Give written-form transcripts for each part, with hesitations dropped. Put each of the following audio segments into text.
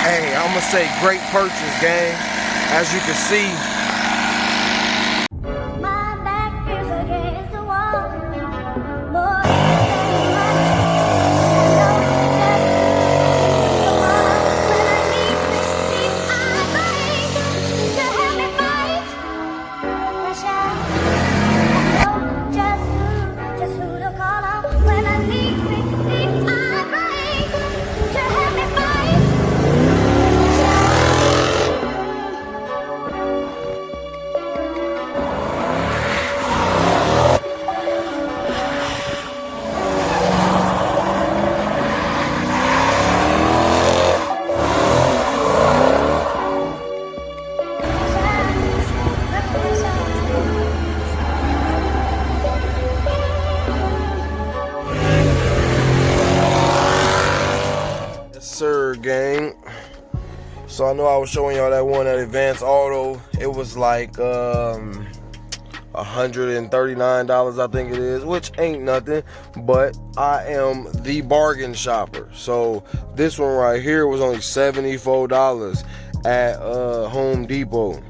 Hey, I'm gonna say great purchase, gang. As you can see, My back is against the wall. More just who to call out when I need me. If I break, to help me fight. yes, sir, gang. So I know I was showing y'all that one at Advanced Auto. It was like $139, I think it is, which ain't nothing, but I am the bargain shopper. So this one right here was only $74 at Home Depot.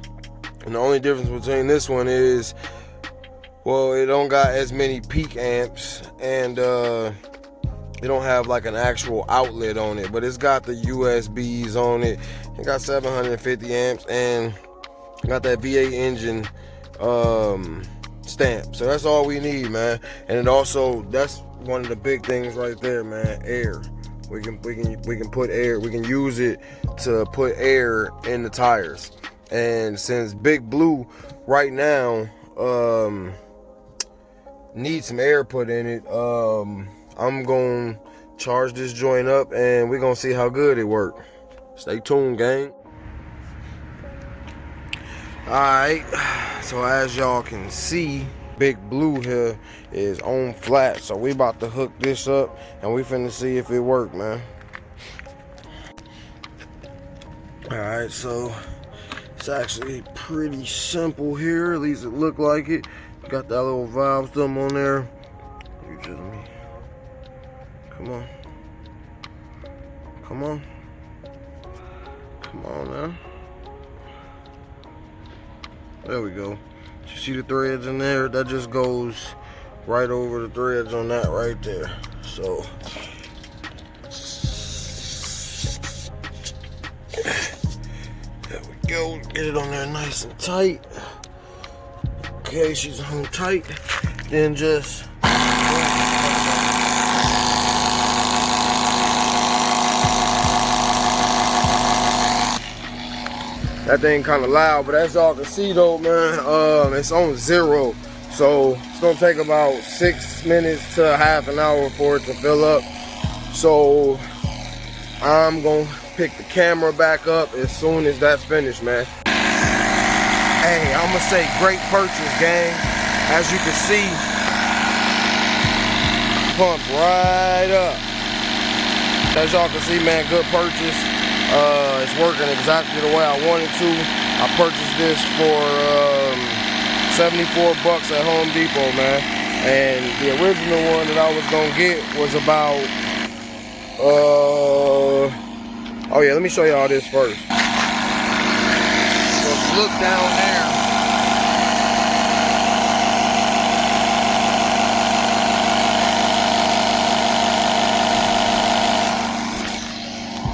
And the only difference between this one is, well, it don't got as many peak amps, and it don't have like an actual outlet on it, but it's got the USBs on it. It got 750 amps and got that V8 engine stamp. So that's all we need, man. And it also, that's one of the big things right there, man. Air. We can put air. We can use it to put air in the tires. And since Big Blue right now needs some air put in it, I'm gonna charge this joint up and we're gonna see how good it works. Stay tuned, gang. Alright, so as y'all can see, Big Blue here is on flat. So we about to hook this up and we finna see if it work, man. Alright, so it's actually pretty simple here, at least it look like it. Got that little valve thumb on there. You just me. Come on. Come on. Come on now. There we go. You see the threads in there? That just goes right over the threads on that right there. So there we go. Get it on there nice and tight. Okay, she's hung tight. Then just that thing kind of loud, but as y'all can see though, man, it's on 0. So it's gonna take about 6 minutes to half an hour for it to fill up. So I'm gonna pick the camera back up as soon as that's finished, man. Hey, I'm gonna say great purchase, gang. As you can see, pump right up. As y'all can see, man, good purchase. It's working exactly the way I wanted to. I purchased this for 74 bucks at Home Depot, man. And the original one that I was gonna get was about oh yeah, let me show y'all this first. So if you look down there,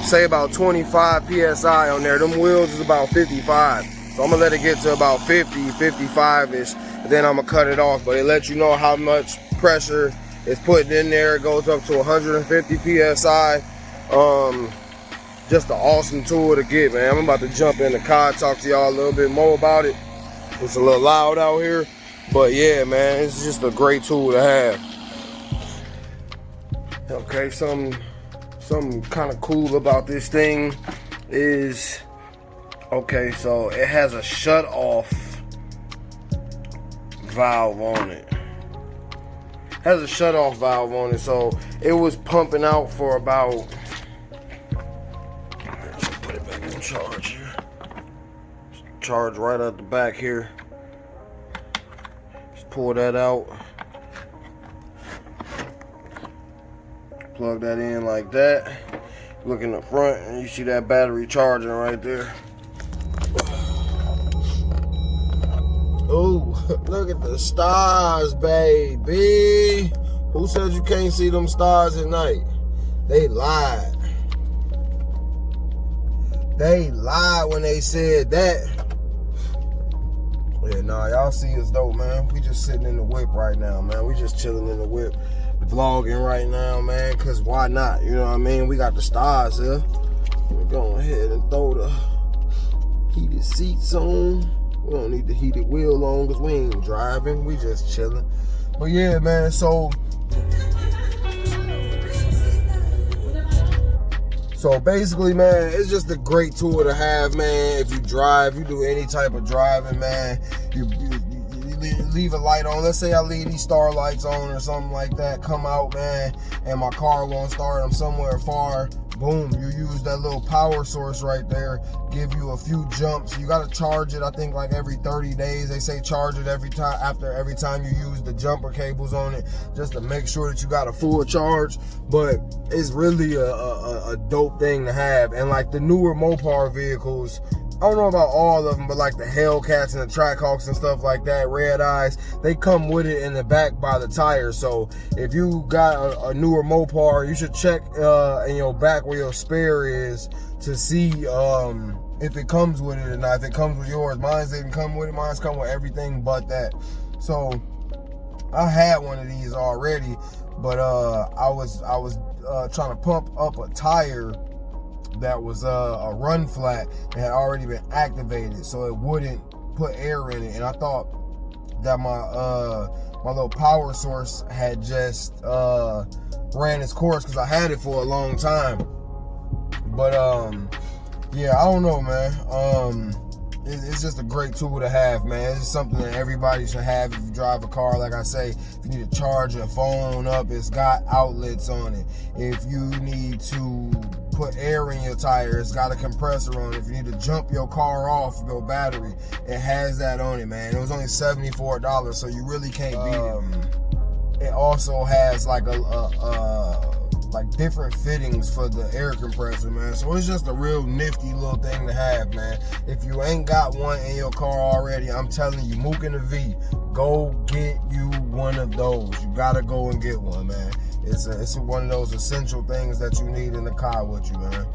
say about 25 psi on there. Them wheels is about 55. So I'm gonna let it get to about 50, 55-ish, then I'm gonna cut it off. But it lets you know how much pressure it's putting in there. It goes up to 150 psi. Just an awesome tool to get, man. I'm about to jump in the car, talk to y'all a little bit more about it. It's a little loud out here, but yeah, man, it's just a great tool to have. Okay, something kind of cool about this thing is, okay, so it has a shut off valve on it. Has a shut off valve on it, so it was pumping out for about, put it back in charge here. Charge right at the back here. Just pull that out. Plug that in like that. Look in the front and you see that battery charging right there. Oh, look at the stars, baby. Who said you can't see them stars at night? They lied. They lied when they said that. Yeah, nah, y'all see us though, man. We just sitting in the whip right now, man. We just chilling in the whip, vlogging right now, man, cause why not? You know what I mean? We got the stars here. We're going ahead and throw the heated seats on. We don't need the heated wheel on cause we ain't driving. We just chilling. But yeah, man, so basically, man, it's just a great tool to have, man. If you drive, you do any type of driving, man. You leave a light on. Let's say I leave these star lights on or something like that. Come out, man, and my car won't start. I'm somewhere far. Boom, you use that little power source right there. Give you a few jumps. You gotta charge it, I think, like every 30 days. They say charge it every time you use the jumper cables on it, just to make sure that you got a full charge. But it's really a dope thing to have. And like the newer Mopar vehicles, I don't know about all of them, but like the Hellcats and the Trackhawks and stuff like that, Red Eyes, they come with it in the back by the tires. So if you got a newer Mopar, you should check in your back where your spare is to see if it comes with it or not. If it comes with yours, mine didn't come with it. Mine's come with everything but that. So I had one of these already, but I was trying to pump up a tire that was a run flat and had already been activated, so it wouldn't put air in it. And I thought that my little power source had just ran its course because I had it for a long time. But yeah, I don't know, man. It's just a great tool to have, man. It's something that everybody should have if you drive a car. Like I say, if you need to charge your phone up, it's got outlets on it. If you need to put air in your tire, it's got a compressor on it. If you need to jump your car off your battery, it has that on it, man. It was only $74, so you really can't beat it. It also has like like different fittings for the air compressor, man. So it's just a real nifty little thing to have, man. If you ain't got one in your car already, I'm telling you, Mook and the V, go get you one of those. You gotta go and get one, man. It's one of those essential things that you need in the car with you, man.